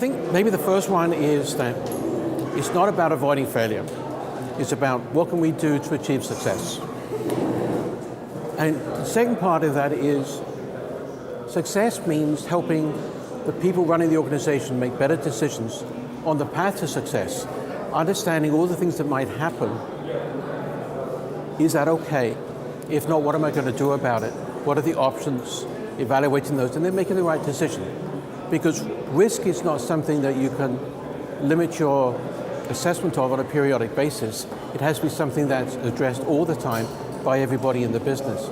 think maybe the first one is that it's not about avoiding failure. It's about what can we do to achieve success. And the second part of that is success means helping the people running the organization make better decisions on the path to success, understanding all the things that might happen. Is that okay? If not, what am I going to do about it? What are the options? Evaluating those and then making the right decision. Because risk is not something that you can limit your assessment of on a periodic basis. It has to be something that's addressed all the time by everybody in the business.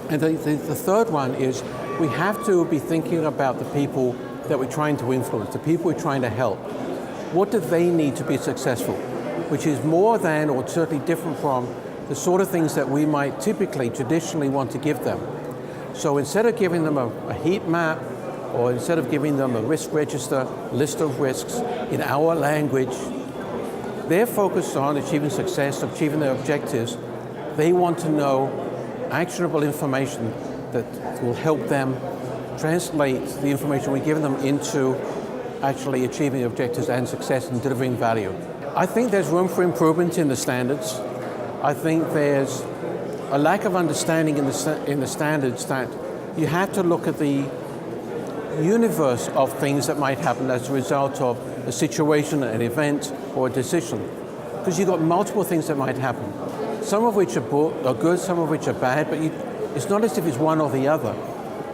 And the third one is we have to be thinking about the people that we're trying to influence, the people we're trying to help. What do they need to be successful? Which is more than, or certainly different from, the sort of things that we might typically, traditionally want to give them. So instead of giving them a heat map, or instead of giving them a risk register, list of risks in our language, they're focused on achieving success, achieving their objectives. They want to know actionable information that will help them translate the information we're giving them into actually achieving objectives and success and delivering value. I think there's room for improvement in the standards. I think there's a lack of understanding in the standards that you have to look at the universe of things that might happen as a result of a situation, an event, or a decision. Because you've got multiple things that might happen. Some of which are good, some of which are bad, but it's not as if it's one or the other.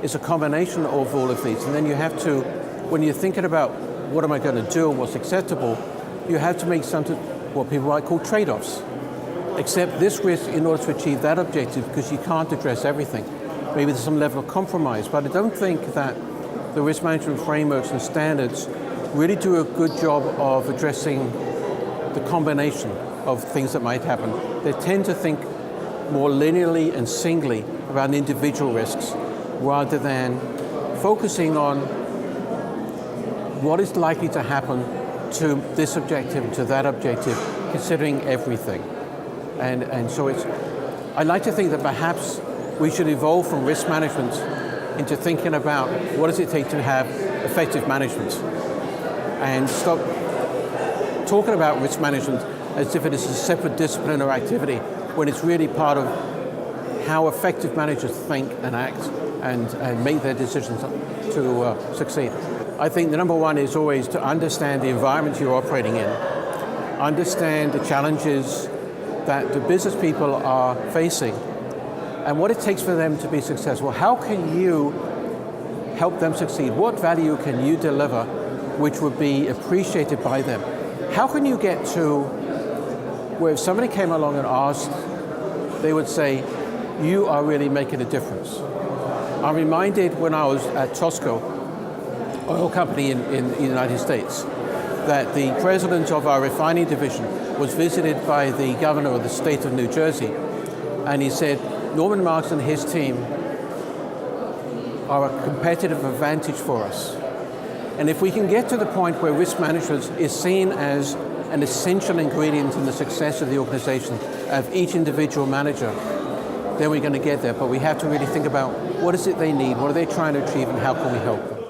It's a combination of all of these. And then you have to, when you're thinking about what am I going to do, what's acceptable, you have to make something, what people might call trade-offs. Accept this risk in order to achieve that objective because you can't address everything. Maybe there's some level of compromise, but I don't think that the risk management frameworks and standards really do a good job of addressing the combination of things that might happen. They tend to think more linearly and singly about individual risks rather than focusing on what is likely to happen to this objective, to that objective, considering everything. And so I'd like to think that perhaps we should evolve from risk management into thinking about what does it take to have effective management and stop talking about risk management as if it is a separate discipline or activity when it's really part of how effective managers think and act and make their decisions to succeed. I think the number one is always to understand the environment you're operating in, understand the challenges that the business people are facing and what it takes for them to be successful. How can you help them succeed? What value can you deliver which would be appreciated by them? How can you get to where if somebody came along and asked, they would say, you are really making a difference. I'm reminded when I was at Tosco, oil company in the United States, that the president of our refining division was visited by the governor of the state of New Jersey, and he said, Nормan Marks and his team are a competitive advantage for us. And if we can get to the point where risk management is seen as an essential ingredient in the success of the organization, of each individual manager, then we're going to get there. But we have to really think about what is it they need, what are they trying to achieve, and how can we help them?